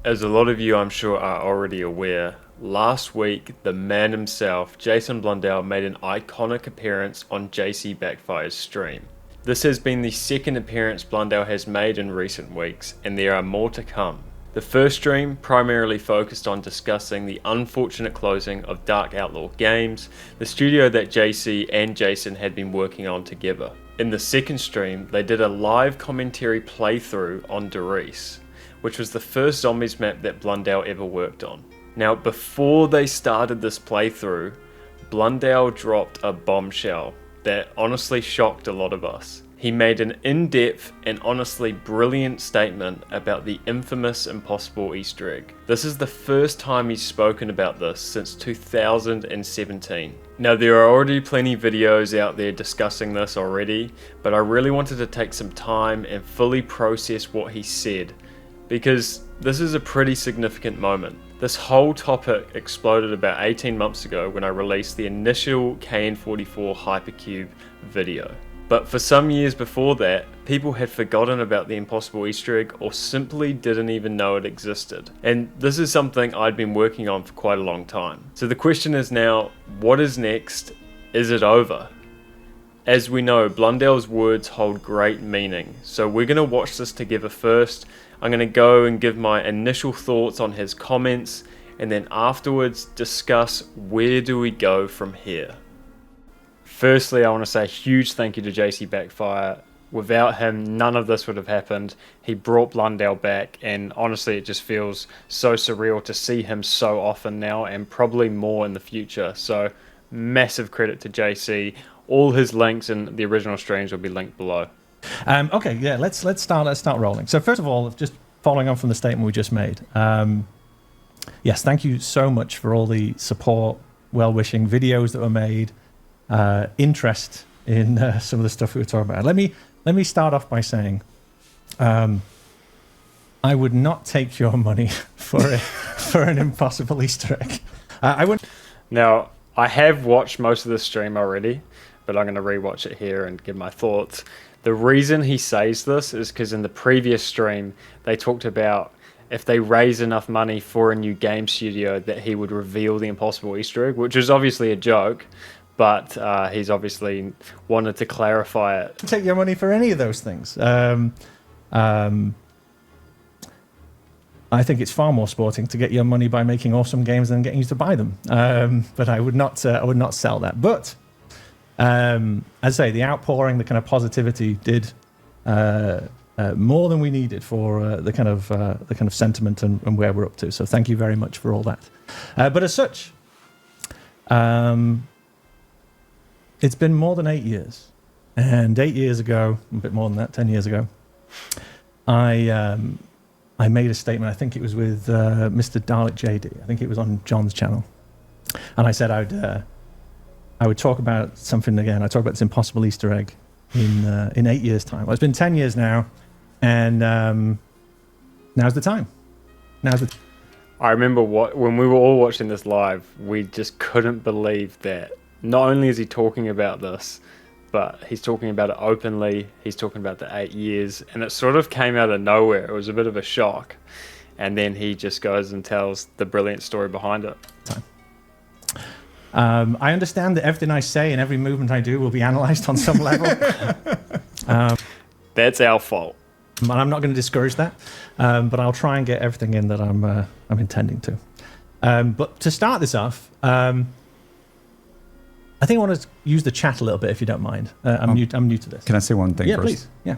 As a lot of you I'm sure are already aware, last week the man himself, Jason Blundell, made an iconic appearance on JC Backfire's stream. This has been the second appearance Blundell has made in recent weeks, and there are more to come. The first stream primarily focused on discussing the unfortunate closing of Dark Outlaw Games, the studio that JC and Jason had been working on together. In the second stream, they did a live commentary playthrough on Doris, which was the first zombies map that Blundell ever worked on. Now, before they started this playthrough, Blundell dropped a bombshell that honestly shocked a lot of us. He made an in-depth and honestly brilliant statement about the infamous impossible Easter egg. This is the first time he's spoken about this since 2017. Now, there are already plenty of videos out there discussing this already, but I really wanted to take some time and fully process what he said, because this is a pretty significant moment. This whole topic exploded about 18 months ago when I released the initial KN44 Hypercube video. But for some years before that, people had forgotten about the impossible Easter egg or simply didn't even know it existed. And this is something I'd been working on for quite a long time. So the question is now, what is next? Is it over? As we know, Blundell's words hold great meaning, so we're going to watch this together first. I'm going to go and give my initial thoughts on his comments, and then afterwards discuss where do we go from here. Firstly, I want to say a huge thank you to JC Backfire. Without him, none of this would have happened. He brought Blundell back, and honestly, it just feels so surreal to see him so often now, and probably more in the future. So, massive credit to JC. All his links in the original streams will be linked below. Okay, yeah, let's start rolling. So first of all, just following on from the statement we just made. Yes, thank you so much for all the support, well-wishing videos that were made. Interest in some of the stuff we were talking about. Let me start off by saying, I would not take your money for an impossible Easter egg. I wouldn't. Now, I have watched most of the stream already, but I'm going to rewatch it here and give my thoughts. The reason he says this is because in the previous stream they talked about if they raise enough money for a new game studio that he would reveal the impossible Easter egg, which is obviously a joke. But he's obviously wanted to clarify it. Take your money for any of those things. I think it's far more sporting to get your money by making awesome games than getting you to buy them. But I would not sell that. But as I say, the outpouring, the kind of positivity did more than we needed for the kind of sentiment and where we're up to. So thank you very much for all that. But as such. It's been more than 8 years, and 8 years ago, a bit more than that, 10 years ago, I made a statement. I think it was with Mr. Dalek JD. I think it was on John's channel, and I said I would talk about something again. I talked about this impossible Easter egg in 8 years' time. Well, it's been 10 years now, and now's the time. I remember when we were all watching this live, we just couldn't believe that. Not only is he talking about this, but he's talking about it openly. He's talking about the 8 years, and it sort of came out of nowhere. It was a bit of a shock. And then he just goes and tells the brilliant story behind it. I understand that everything I say and every movement I do will be analysed on some level. That's our fault. And I'm not going to discourage that, but I'll try and get everything in that I'm intending to. But to start this off, I think I want to use the chat a little bit, if you don't mind. I'm new to this. Can I say one thing first? Yeah, please. Yeah.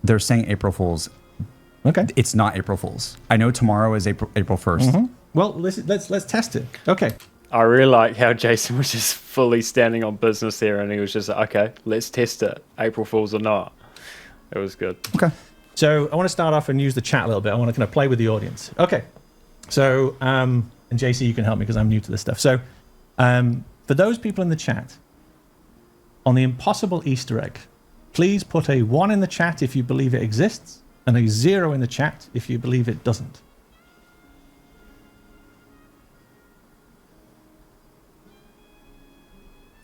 They're saying April Fools. Okay. It's not April Fools. I know tomorrow is April 1st. Mm-hmm. Well, let's test it. Okay. I really like how Jason was just fully standing on business here, and he was just like, okay, let's test it. April Fools or not. It was good. Okay. So I want to start off and use the chat a little bit. I want to kind of play with the audience. Okay. So, and JC, you can help me because I'm new to this stuff. So, for those people in the chat, on the impossible Easter egg, please put a 1 in the chat if you believe it exists, and a 0 in the chat if you believe it doesn't.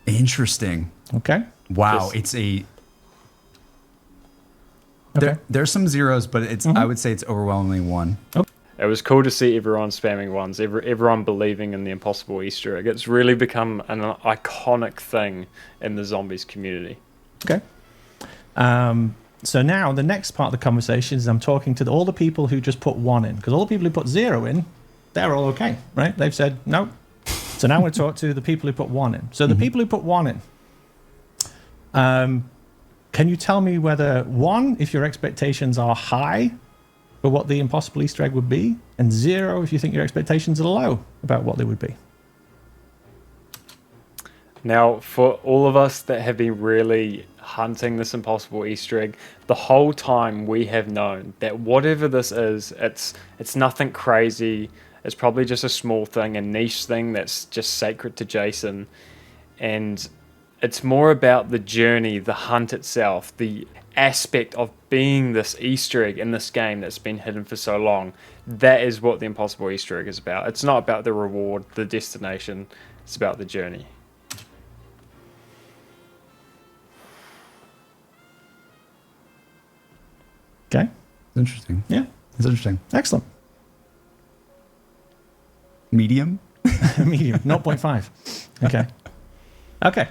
Interesting. Okay. Wow, it's a... Okay. There's some zeros, but it's I would say it's overwhelmingly 1. Okay. It was cool to see everyone spamming ones, everyone believing in the impossible Easter egg. It's really become an iconic thing in the zombies community. Okay. So now the next part of the conversation is I'm talking to all the people who just put 1 in, because all the people who put 0 in, they're all okay, right? They've said no. So now I'm going to talk to the people who put 1 in. So the people who put 1 in, can you tell me whether 1, if your expectations are high for what the impossible Easter egg would be, and 0 if you think your expectations are low about what they would be? Now, for all of us that have been really hunting this impossible Easter egg, the whole time we have known that whatever this is, it's nothing crazy. It's probably just a small thing, a niche thing that's just sacred to Jason. And it's more about the journey, the hunt itself, the aspect of being this Easter egg in this game that's been hidden for so long. That is what the impossible Easter egg is about. It's not about the reward, the destination. It's about the journey. Okay. Interesting. Yeah. It's interesting. Excellent. Medium? Medium, 0.5. Okay. Okay.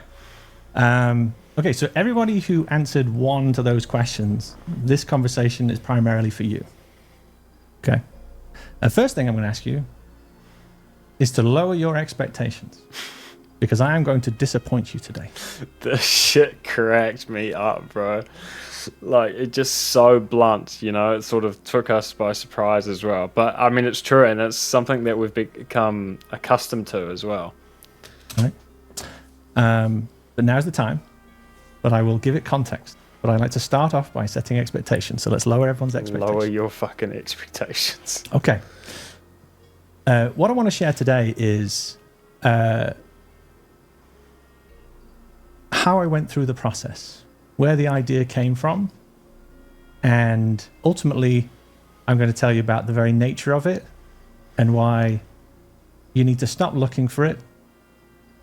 Okay, so everybody who answered 1 to those questions, this conversation is primarily for you. Okay. The first thing I'm going to ask you is to lower your expectations, because I am going to disappoint you today. The shit cracked me up, bro. Like, it just so blunt, you know. It sort of took us by surprise as well. But I mean, it's true, and it's something that we've become accustomed to as well. Right. But now's the time. But I will give it context. But I like to start off by setting expectations. So let's lower everyone's expectations. Lower your fucking expectations. Okay. What I want to share today is how I went through the process, where the idea came from, and ultimately I'm going to tell you about the very nature of it and why you need to stop looking for it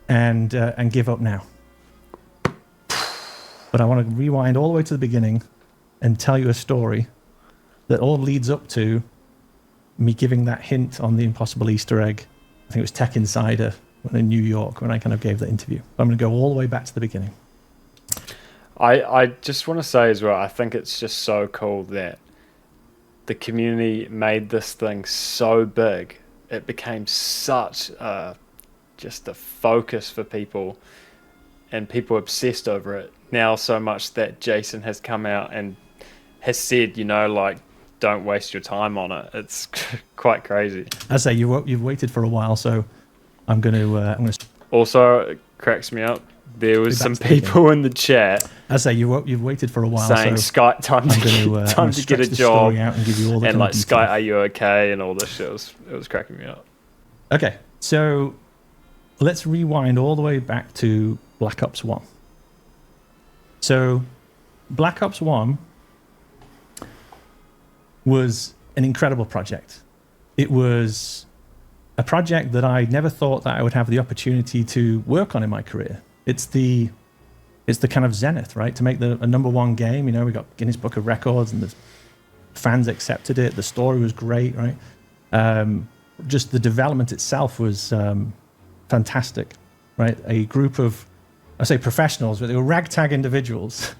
and give up now. But I want to rewind all the way to the beginning and tell you a story that all leads up to me giving that hint on the impossible Easter egg. I think it was Tech Insider in New York when I kind of gave that interview. But I'm going to go all the way back to the beginning. I just want to say as well, I think it's just so cool that the community made this thing so big. It became such just a focus for people, and people obsessed over it. Now so much that Jason has come out and has said, you know, like, don't waste your time on it. It's quite crazy. I say you've waited for a while, so I'm going to. Also, it cracks me up. There was some people in the chat. I say you've waited for a while, saying, so Skite, time to get a job, out and give you all the and like, detail. Skite, are you okay? And all this shit. It was cracking me up. Okay, so let's rewind all the way back to Black Ops 1. So Black Ops 1 was an incredible project. It was a project that I never thought that I would have the opportunity to work on in my career. It's the kind of zenith, right? To make a #1 game, you know, we got Guinness Book of Records and the fans accepted it. The story was great, right? Just the development itself was fantastic, right? A group of, I say professionals, but they were ragtag individuals,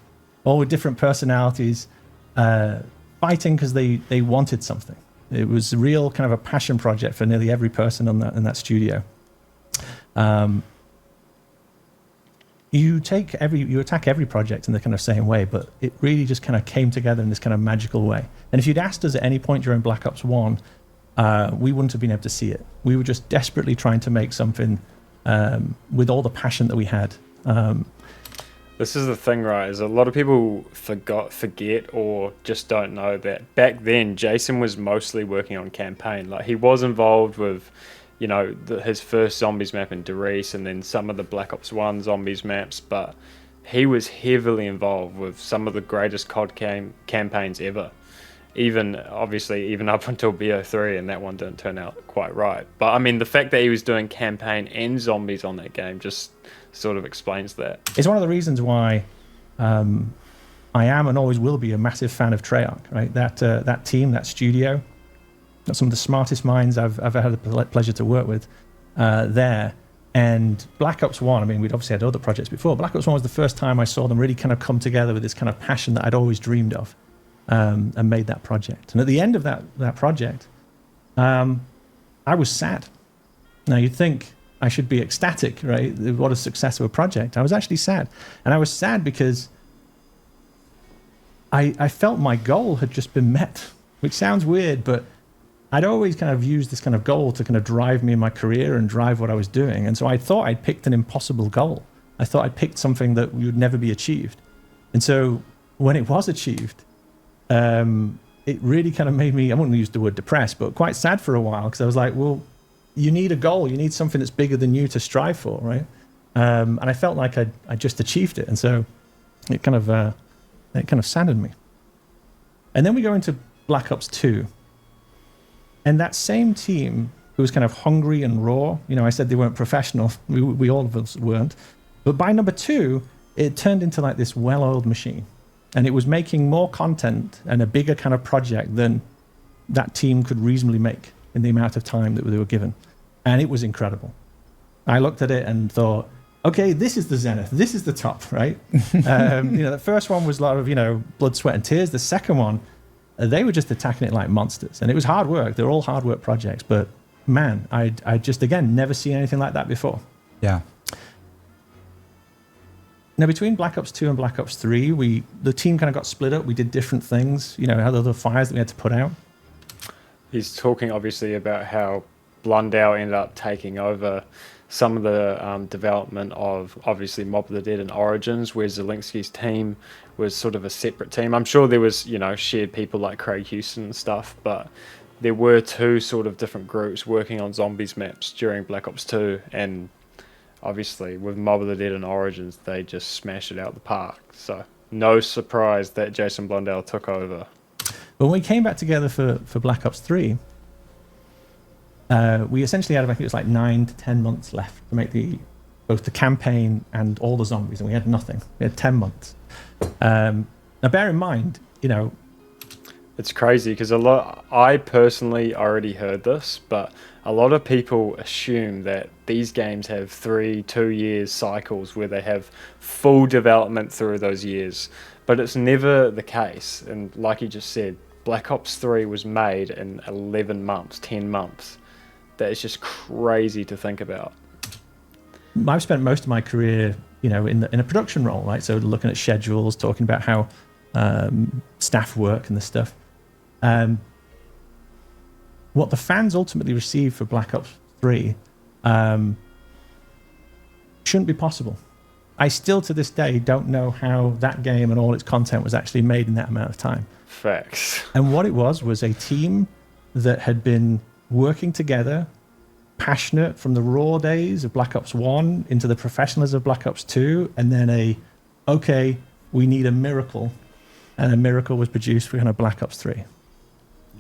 all with different personalities, fighting because they wanted something. It was a real kind of a passion project for nearly every person in that studio. You attack every project in the kind of same way, but it really just kind of came together in this kind of magical way. And if you'd asked us at any point during Black Ops 1, we wouldn't have been able to see it. We were just desperately trying to make something with all the passion that we had. This is the thing, right? Is a lot of people forget or just don't know that back then Jason was mostly working on campaign. Like, he was involved with, you know, his first zombies map in Doris, and then some of the Black Ops 1 zombies maps, but he was heavily involved with some of the greatest COD campaigns ever. Even up until BO3, and that one didn't turn out quite right. But I mean, the fact that he was doing campaign and zombies on that game just sort of explains that. It's one of the reasons why I am and always will be a massive fan of Treyarch, right? That team, that studio, Got some of the smartest minds I've ever had the pleasure to work with there. And Black Ops 1, I mean, we'd obviously had other projects before. Black Ops 1 was the first time I saw them really kind of come together with this kind of passion that I'd always dreamed of, and made that project. And at the end of that project, I was sad. Now, you'd think I should be ecstatic, right? What a success of a project. I was actually sad. And I was sad because I felt my goal had just been met, which sounds weird, but I'd always kind of used this kind of goal to kind of drive me in my career and drive what I was doing. And so I thought I'd picked an impossible goal. I thought I'd picked something that would never be achieved. And so when it was achieved, it really kind of made me, I wouldn't use the word depressed, but quite sad for a while, because I was like, well, you need a goal. You need something that's bigger than you to strive for, right? And I felt like I just achieved it. And so it kind of saddened me. And then we go into Black Ops 2. And that same team who was kind of hungry and raw, you know, I said they weren't professional. We all of us weren't. But by number 2, it turned into like this well-oiled machine. And it was making more content and a bigger kind of project than that team could reasonably make in the amount of time that they were given. And it was incredible. I looked at it and thought, okay, this is the zenith. This is the top, right? The first one was a lot of, blood, sweat, and tears. The second one, they were just attacking it like monsters. And it was hard work. They're all hard work projects. But man, I just, again, never seen anything like that before. Yeah. Now, between Black Ops 2 and Black Ops 3, the team kind of got split up. We did different things, had other fires that we had to put out. He's talking, obviously, about how Blundell ended up taking over some of the development of, obviously, Mob of the Dead and Origins, where Zelensky's team was sort of a separate team. I'm sure there was, shared people like Craig Houston and stuff, but there were two sort of different groups working on zombies maps during Black Ops 2, and obviously with Mob of the Dead and Origins, they just smashed it out the park. So no surprise that Jason Blundell took over. But when we came back together for Black Ops 3, we essentially had, I think it was like 9 to 10 months left to make both the campaign and all the zombies, and we had nothing. We had 10 months. Now, bear in mind, it's crazy because I personally already heard this, but a lot of people assume that these games have 2 years cycles where they have full development through those years, but it's never the case. And like you just said, Black Ops 3 was made in 11 months, 10 months. That is just crazy to think about. I've spent most of my career, in a production role, right? So looking at schedules, talking about how staff work and this stuff. What the fans ultimately received for Black Ops 3 shouldn't be possible. I still, to this day, don't know how that game and all its content was actually made in that amount of time. Facts. And what it was a team that had been working together, passionate from the raw days of Black Ops 1 into the professionalism of Black Ops 2, and then we need a miracle. And a miracle was produced for Black Ops 3.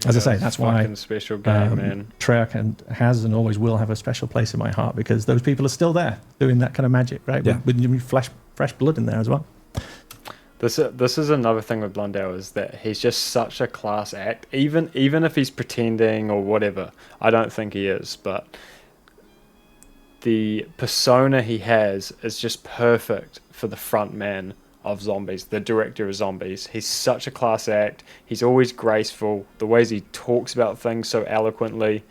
As I say, that's why special game, man. Treyarch has and always will have a special place in my heart, because those people are still there doing that kind of magic, right? Yeah. With fresh blood in there as well. This is another thing with Blundell, is that he's just such a class act. Even if he's pretending or whatever, I don't think he is, but the persona he has is just perfect for the front man of zombies, the director of zombies. He's such a class act. He's always graceful. The ways he talks about things so eloquently.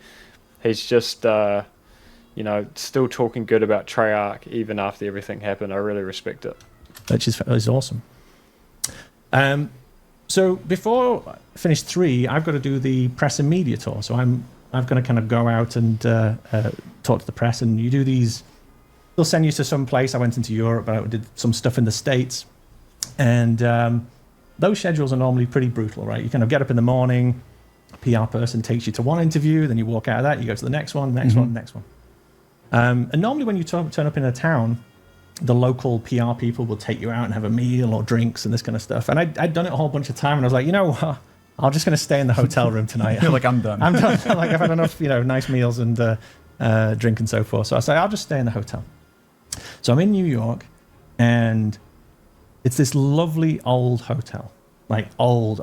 He's just, still talking good about Treyarch even after everything happened. I really respect it. Which is awesome. So before I finish 3, I've got to do the press and media tour. So I've got to kind of go out and talk to the press, and you do these. They'll send you to some place. I went into Europe, but I did some stuff in the States. And those schedules are normally pretty brutal, right? You kind of get up in the morning, a PR person takes you to one interview, then you walk out of that, you go to the next one, next one. And normally when you turn up in a town, the local PR people will take you out and have a meal or drinks and this kind of stuff. And I'd done it a whole bunch of time, and I was like, I'm just going to stay in the hotel room tonight. You're like, I'm done. I'm done. Like, I've had enough, nice meals and drink and so forth. So I say, I'll just stay in the hotel. So I'm in New York, and it's this lovely old hotel, like old,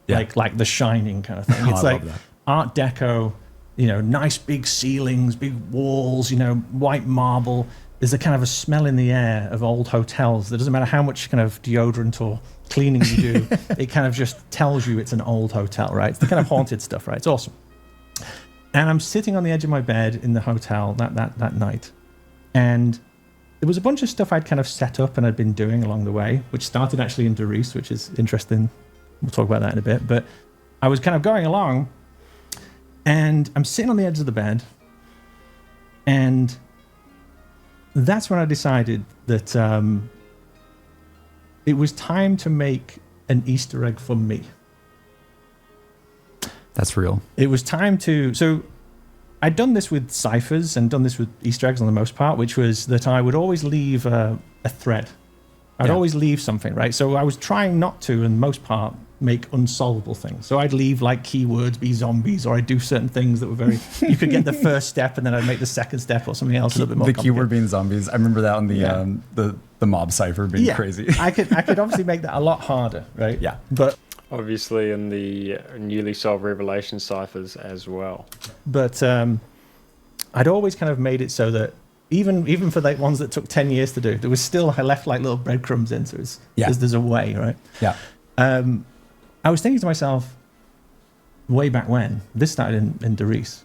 Yeah. like The Shining kind of thing. Oh, It's I like love that. Art Deco, nice big ceilings, big walls, white marble. There's a kind of a smell in the air of old hotels. It doesn't matter how much kind of deodorant or cleaning you do. It kind of just tells you it's an old hotel, right? It's the kind of haunted stuff, right? It's awesome. And I'm sitting on the edge of my bed in the hotel that night. And there was a bunch of stuff I'd kind of set up and I'd been doing along the way, which started actually in Doris, which is interesting. We'll talk about that in a bit. But I was kind of going along, and I'm sitting on the edge of the bed, and that's when I decided that it was time to make an Easter egg for me. That's real. It was time to... So I'd done this with ciphers and done this with Easter eggs on the most part, which was that I would always leave a thread. I'd always leave something, right? So I was trying not to, in the most part, make unsolvable things. So I'd leave like keywords, be zombies, or I'd do certain things that were very... You could get the first step and then I'd make the second step or something else a little bit more The keyword being zombies. I remember that on the mob cipher being crazy. I could obviously make that a lot harder, right? Yeah. But Obviously in the newly solved Revelation ciphers as well. But I'd always kind of made it so that even for the ones that took 10 years to do, there was still, I left like little breadcrumbs in, so there's a way, right? Yeah. I was thinking to myself, way back when, this started in Doris,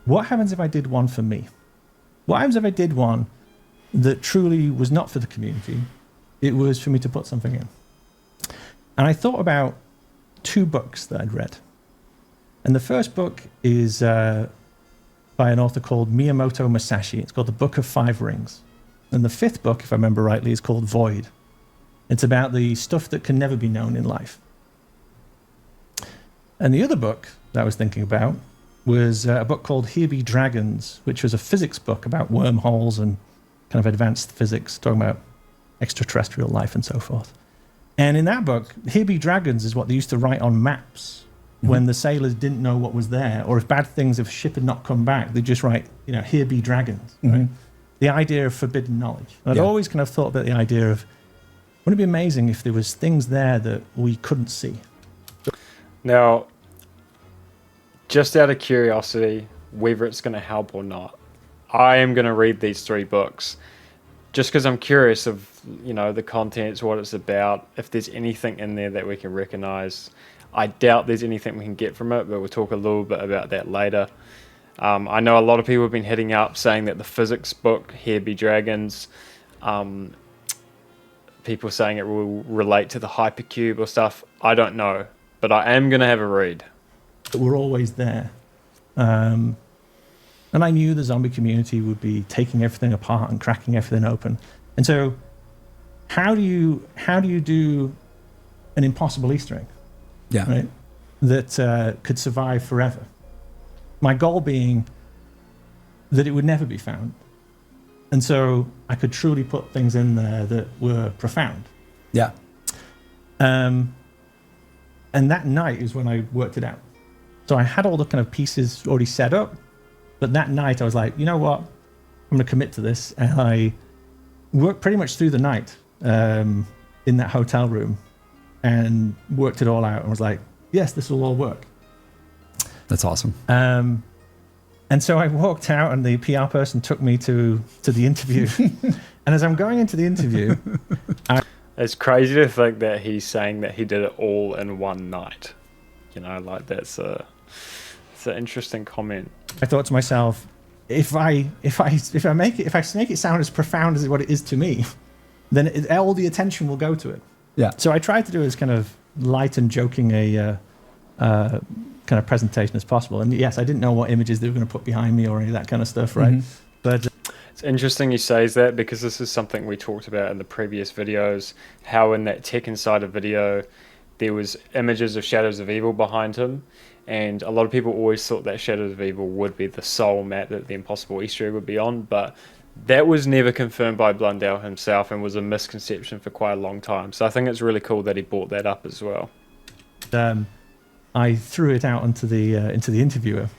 what happens if I did one for me? What happens if I did one that truly was not for the community? It was for me to put something in. And I thought about 2 books that I'd read. And the first book is by an author called Miyamoto Musashi. It's called The Book of Five Rings. And the 5th book, if I remember rightly, is called Void. It's about the stuff that can never be known in life. And the other book that I was thinking about was a book called Here Be Dragons, which was a physics book about wormholes and kind of advanced physics, talking about extraterrestrial life and so forth. And in that book, Here Be Dragons is what they used to write on maps when the sailors didn't know what was there, or if a ship had not come back, they'd just write, Here Be Dragons. Right? The idea of forbidden knowledge. And I'd always kind of thought about the idea of, wouldn't it be amazing if there was things there that we couldn't see? Now, just out of curiosity, whether it's going to help or not, I am going to read these 3 books just because I'm curious of, the contents, what it's about, if there's anything in there that we can recognize. I doubt there's anything we can get from it, but we'll talk a little bit about that later. I know a lot of people have been hitting up saying that the physics book, Here Be Dragons, people saying it will relate to the hypercube or stuff. I don't know, but I am going to have a read. We're always there. And I knew the zombie community would be taking everything apart and cracking everything open. And so how do you do an impossible Easter egg? Yeah. Right? That could survive forever. My goal being that it would never be found. And so I could truly put things in there that were profound. Yeah. And that night is when I worked it out. So I had all the kind of pieces already set up, but that night I was like, you know what? I'm going to commit to this. And I worked pretty much through the night in that hotel room and worked it all out and was like, yes, this will all work. That's awesome. And so I walked out and the PR person took me to the interview. And as I'm going into the interview... It's crazy to think that he's saying that he did it all in one night. That's an interesting comment. I thought to myself, if I make it sound as profound as what it is to me, then all the attention will go to it. Yeah. So I tried to do as kind of light and joking a kind of presentation as possible. And yes, I didn't know what images they were going to put behind me or any of that kind of stuff, right? Mm-hmm. But it's interesting he says that because this is something we talked about in the previous videos, how in that Tech Insider video, there was images of Shadows of Evil behind him. And a lot of people always thought that Shadows of Evil would be the soul map that the Impossible Easter egg would be on. But that was never confirmed by Blundell himself and was a misconception for quite a long time. So I think it's really cool that he brought that up as well. I threw it out into the interviewer,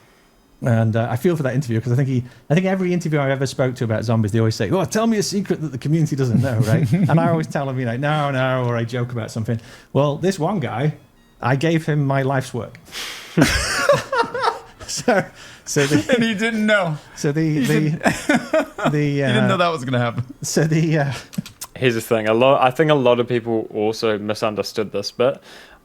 and I feel for that interviewer because I think every interviewer I've ever spoke to about zombies, they always say, "Oh, tell me a secret that the community doesn't know," right? And I always tell them, no, or I joke about something. Well, this one guy, I gave him my life's work. So the, And he didn't know. so the He didn't know that was going to happen. So the Here's the thing. I think a lot of people also misunderstood this bit.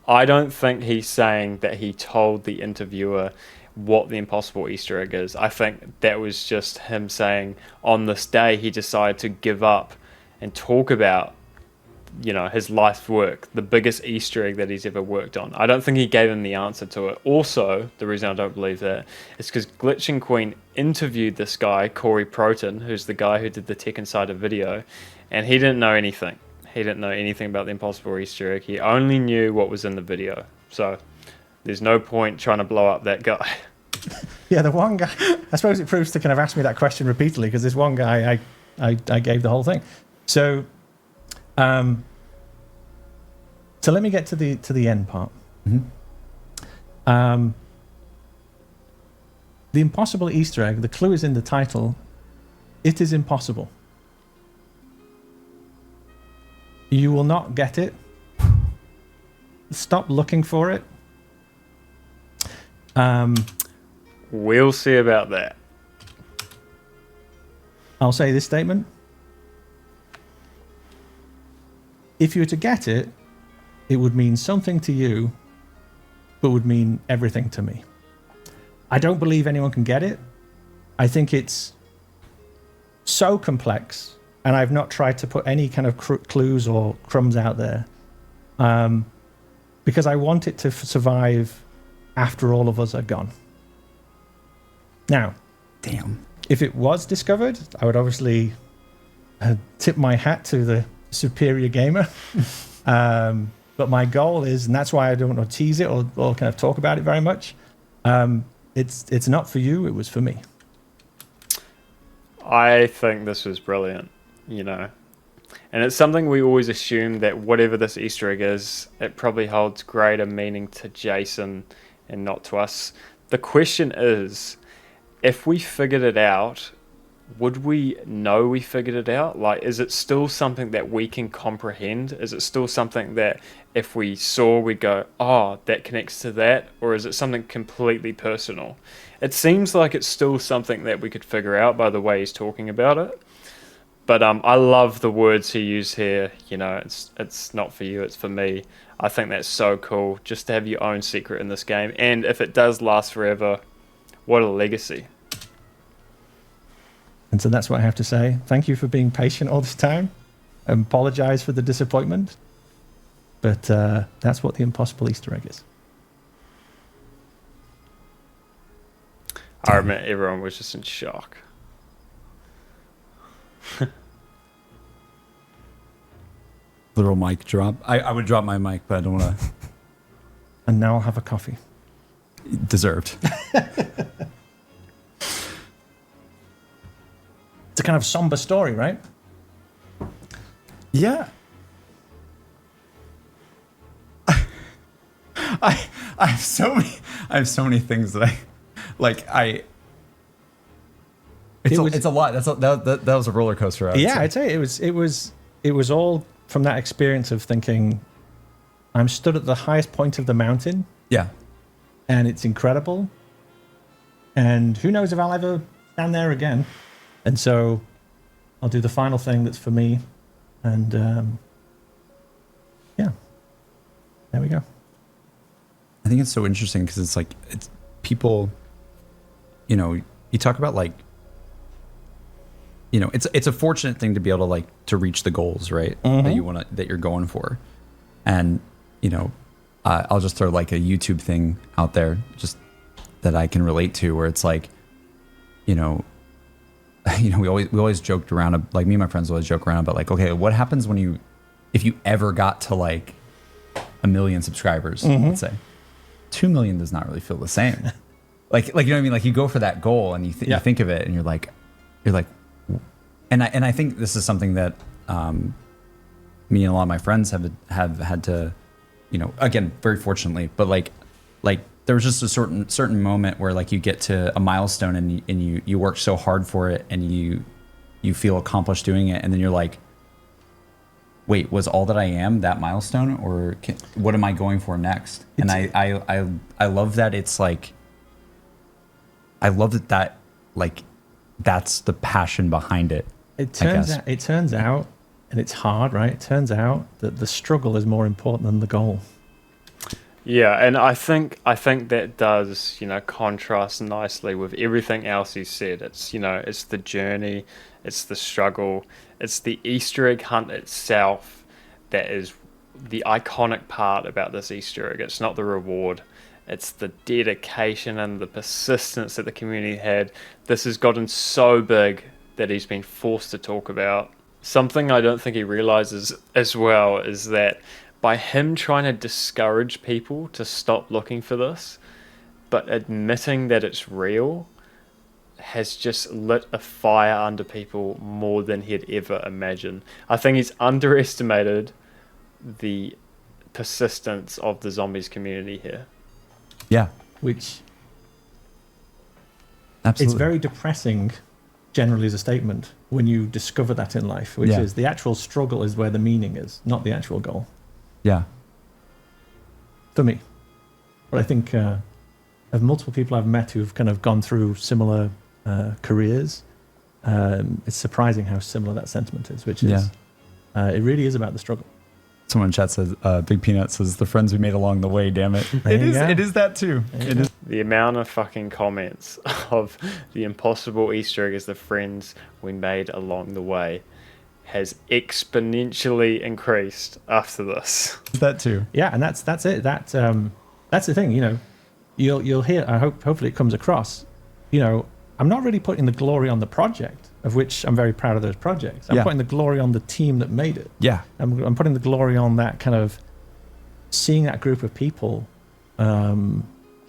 I don't think he's saying that he told the interviewer what the impossible Easter egg is. I think that was just him saying on this day he decided to give up and talk about, his life's work, the biggest Easter egg that he's ever worked on. I don't think he gave him the answer to it. Also, the reason I don't believe that is because Glitching Queen interviewed this guy, Corey Proton, who's the guy who did the Tech Insider video, and he didn't know anything. He didn't know anything about the impossible Easter egg. He only knew what was in the video. So there's no point trying to blow up that guy. Yeah, the one guy, I suppose it proves to kind of ask me that question repeatedly, because this one guy, I gave the whole thing. So let me get to the end part. Mm-hmm. The impossible Easter egg, the clue is in the title. It is impossible. You will not get it. Stop looking for it. We'll see about that. I'll say this statement. If you were to get it, it would mean something to you, but would mean everything to me. I don't believe anyone can get it. I think it's so complex, and I've not tried to put any kind of clues or crumbs out there, because I want it to survive after all of us are gone. Now, damn, if it was discovered, I would obviously tip my hat to the superior gamer. But my goal is, and that's why I don't want to tease it or kind of talk about it very much. It's not for you, it was for me. I think this was brilliant, and it's something we always assume that whatever this Easter egg is, it probably holds greater meaning to Jason and not to us. The question is, if we figured it out, would we know we figured it out? Like, is it still something that we can comprehend? Is it still something that if we saw, we'd go, oh, that connects to that? Or is it something completely personal? It seems like it's still something that we could figure out by the way he's talking about it. But I love the words he used here. It's not for you, it's for me. I think that's so cool, just to have your own secret in this game. And if it does last forever, what a legacy. And so that's what I have to say. Thank you for being patient all this time. I apologize for the disappointment. But that's what the impossible Easter egg is. I remember everyone was just in shock. Literal mic drop. I would drop my mic, but I don't want to. And now I'll have a coffee. Deserved. It's a kind of somber story, right? Yeah. I have so many things that it's a lot. That was a roller coaster. I'd say it was all from that experience of thinking, I'm stood at the highest point of the mountain. Yeah. And it's incredible. And who knows if I'll ever stand there again. And so I'll do the final thing that's for me. And yeah, there we go. I think it's so interesting because it's people, you talk about it's a fortunate thing to be able to reach the goals, right? Mm-hmm. That you're going for. And, I'll just throw a YouTube thing out there just that I can relate to where it's we always joked around, me and my friends always joke around about okay, what happens if you ever got to 1 million subscribers, mm-hmm. let's say 2 million does not really feel the same. You know what I mean? You go for that goal and you think of it and you're like, and I think this is something that me and a lot of my friends have had to, again, very fortunately, but there was just a certain moment where you get to a milestone and you work so hard for it and you feel accomplished doing it, and then you're like, wait, was all that I am that milestone, or what am I going for next? And I love that it's I love that like that's the passion behind it. It turns out, and it's hard, right? It turns out that the struggle is more important than the goal. Yeah, and I think that does, contrast nicely with everything else he said. It's, it's the journey, it's the struggle, it's the Easter egg hunt itself that is the iconic part about this Easter egg. It's not the reward. It's the dedication and the persistence that the community had. This has gotten so big that he's been forced to talk about. Something I don't think he realizes as well is that by him trying to discourage people to stop looking for this, but admitting that it's real, has just lit a fire under people more than he'd ever imagined. I think he's underestimated the persistence of the zombies community here. Yeah. Which, absolutely. it's very depressing generally as a statement when you discover that in life, which is the actual struggle is where the meaning is, not the actual goal. Yeah. For me. But I think of multiple people I've met who've kind of gone through similar careers, it's surprising how similar that sentiment is, which is, it really is about the struggle. Someone in chat says, Big Peanut says, the friends we made along the way, damn it. It is that too. It is. The amount of fucking comments of the impossible Easter egg is the friends we made along the way has exponentially increased after this. That too. Yeah, and that's it. That's the thing. You'll hear. Hopefully it comes across. I'm not really putting the glory on the project, of which I'm very proud of those projects. I'm putting the glory on the team that made it. Yeah. I'm putting the glory on that kind of seeing that group of people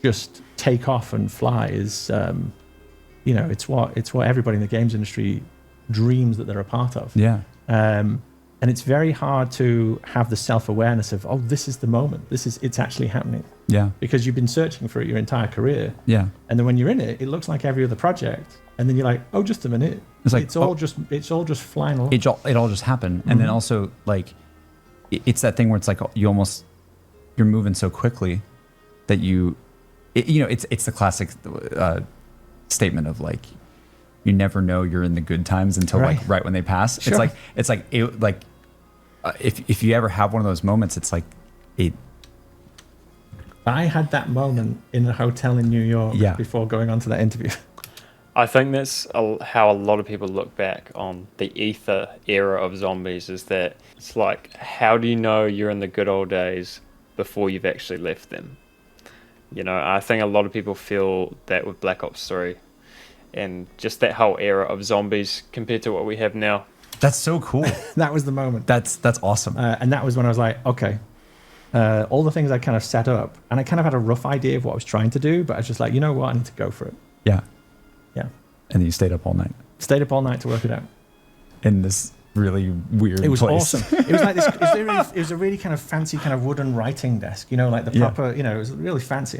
just take off and fly is, it's what everybody in the games industry dreams that they're a part of. Yeah. And it's very hard to have the self-awareness of, oh, this is the moment. It's actually happening. Yeah. Because you've been searching for it your entire career. Yeah. And then when you're in it, it looks like every other project. And then you're like, oh, just a minute. It's like, it's all just flying along. It all just happened. And then also like, it's that thing where it's like, you're moving so quickly that it's the classic statement of like, you never know you're in the good times until right when they pass. Sure. It's like if you ever have one of those moments, it's like it. I had that moment in a hotel in New York before going on to that interview. I think that's how a lot of people look back on the ether era of zombies, is that it's like, how do you know you're in the good old days before you've actually left them? I think a lot of people feel that with Black Ops 3 and just that whole era of zombies compared to what we have now. That's so cool. That was the moment. That's awesome. And that was when I was like, okay, all the things I kind of set up, and I kind of had a rough idea of what I was trying to do, but I was just like, you know what, I need to go for it. Yeah. Yeah. And then you stayed up all night. Stayed up all night to work it out. In this really weird It was place. awesome. It was like this. It was a really kind of fancy kind of wooden writing desk. Like the proper. It was really fancy.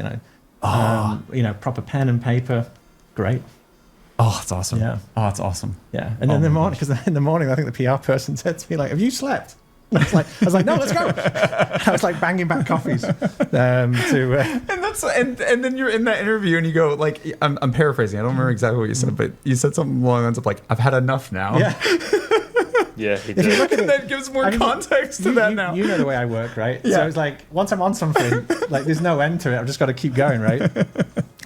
Proper pen and paper. Great. Oh, it's awesome. Yeah. Oh, it's awesome. Yeah. And then in the morning, because in the morning, I think the PR person said to me, like, have you slept? I was like, no, let's go. I was like banging back coffees and then you're in that interview and you go like, I'm paraphrasing. I don't remember exactly what you said, but you said something along the lines of like, I've had enough now. Yeah. Yeah, he did. And that gives more context to that now. You know the way I work, right? Yeah. So it's like, once I'm on something, like there's no end to it. I've just got to keep going, right?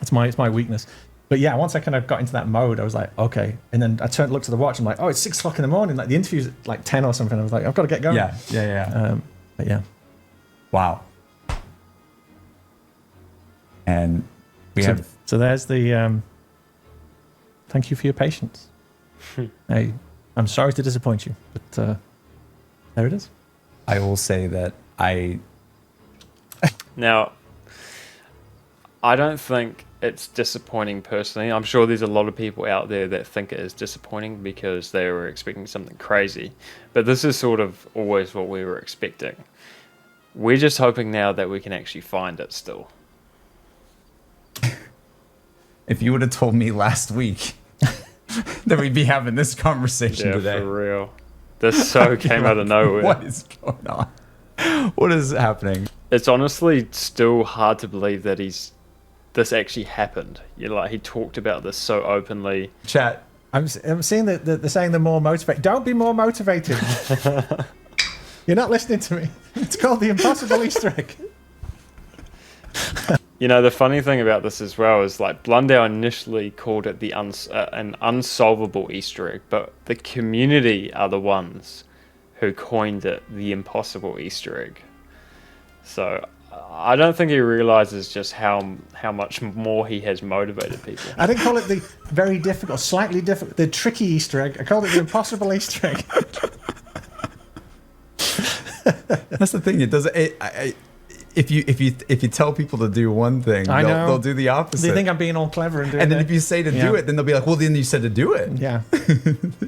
It's my weakness. But yeah, once I kind of got into that mode, I was like, okay. And then I looked at the watch. I'm like, oh, it's 6 o'clock in the morning. Like the interview's at like 10 or something. I was like, I've got to get going. Yeah. But yeah. Wow. And so there's the thank you for your patience. I'm sorry to disappoint you, but there it is. I will say that Now, I don't think it's disappointing personally. I'm sure there's a lot of people out there that think it is disappointing because they were expecting something crazy. But this is sort of always what we were expecting. We're just hoping now that we can actually find it still. if you would have told me last week that we'd be having this conversation today. For real. This so came out of nowhere. What is going on? What is happening? It's honestly still hard to believe that he's this actually happened. He talked about this so openly. Chat. I'm seeing that they're saying they're more motivated. Don't be more motivated. You're not listening to me. It's called the Impossible Easter Egg. The funny thing about this as well is Blundell initially called it an unsolvable Easter egg, but the community are the ones who coined it the Impossible Easter egg. So I don't think he realizes just how much more he has motivated people. I didn't call it the very difficult, slightly difficult, the tricky Easter egg. I called it the Impossible Easter egg. That's the thing. It doesn't. If you tell people to do one thing, they'll do the opposite. They think I'm being all clever and doing it. And then if you say to do it, then they'll be like, well, then you said to do it. Yeah.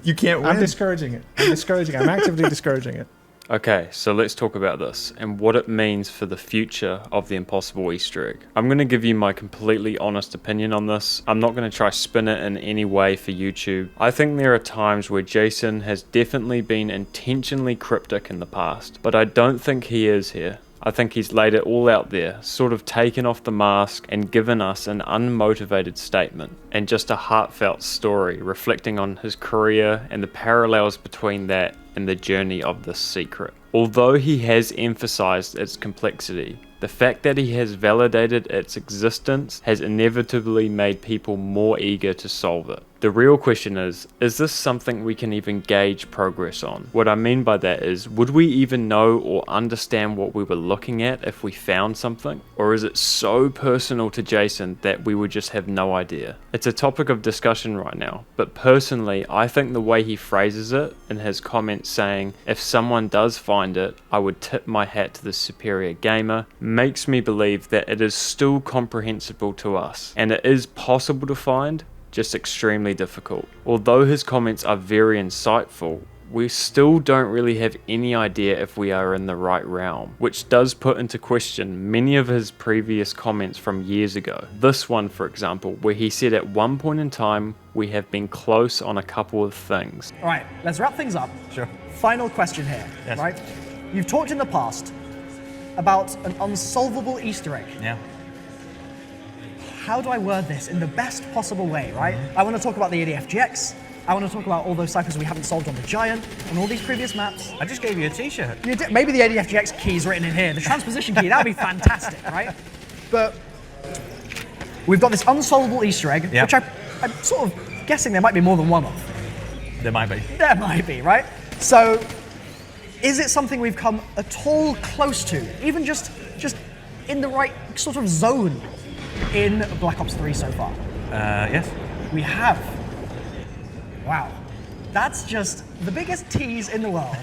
You can't win. I'm discouraging it. I'm actively discouraging it. Okay, so let's talk about this and what it means for the future of the Impossible Easter egg. I'm going to give you my completely honest opinion on this. I'm not going to try spin it in any way for YouTube. I think there are times where Jason has definitely been intentionally cryptic in the past, but I don't think he is here. I think he's laid it all out there, sort of taken off the mask and given us an unmotivated statement and just a heartfelt story reflecting on his career and the parallels between that and the journey of this secret. Although he has emphasized its complexity, the fact that he has validated its existence has inevitably made people more eager to solve it. The real question is this something we can even gauge progress on? What I mean by that is, would we even know or understand what we were looking at if we found something? Or is it so personal to Jason that we would just have no idea? It's a topic of discussion right now, but personally, I think the way he phrases it in his comments saying, if someone does find it, I would tip my hat to the superior gamer, makes me believe that it is still comprehensible to us, and it is possible to find, just extremely difficult. Although his comments are very insightful, we still don't really have any idea if we are in the right realm, which does put into question many of his previous comments from years ago. This one, for example, where he said at one point in time, we have been close on a couple of things. All right, let's wrap things up. Sure. Final question here, Yes. right? You've talked in the past about an unsolvable Easter egg. Yeah. How do I word this in the best possible way, right? I want to talk about the ADFGX. I want to talk about all those ciphers we haven't solved on the Giant and all these previous maps. I just gave you a t-shirt. You did, maybe the ADFGX key is written in here. The transposition key, that would be fantastic, right? But we've got this unsolvable Easter egg, which I'm sort of guessing there might be more than one of. There might be. There might be, right? So, is it something we've come at all close to, even just in the right sort of zone in Black Ops 3 so far? Yes. We have. Wow. That's just the biggest tease in the world.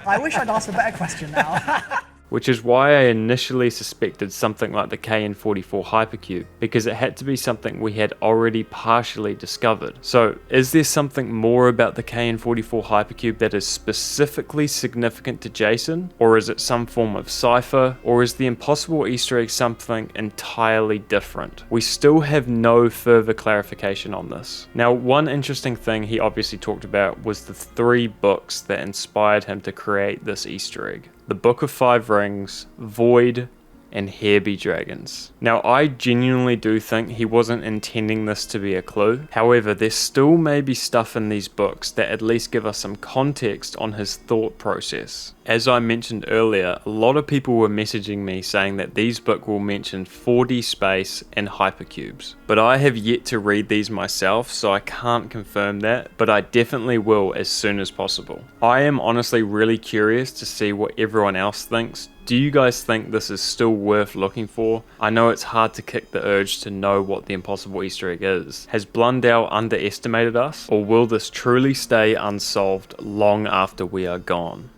I wish I'd asked a better question now. Which is why I initially suspected something like the KN44 hypercube, because it had to be something we had already partially discovered. So, is there something more about the KN44 hypercube that is specifically significant to Jason? Or is it some form of cipher? Or is the impossible Easter egg something entirely different? We still have no further clarification on this. Now, one interesting thing he obviously talked about was the 3 books that inspired him to create this Easter egg. The Book of 5 Rings, Void, and Here Be Dragons. Now, I genuinely do think he wasn't intending this to be a clue. However, there still may be stuff in these books that at least give us some context on his thought process. As I mentioned earlier, a lot of people were messaging me saying that these books will mention 4D space and hypercubes. But I have yet to read these myself, so I can't confirm that, but I definitely will as soon as possible. I am honestly really curious to see what everyone else thinks. Do you guys think this is still worth looking for? I know it's hard to kick the urge to know what the impossible Easter egg is. Has Blundell underestimated us? Or will this truly stay unsolved long after we are gone?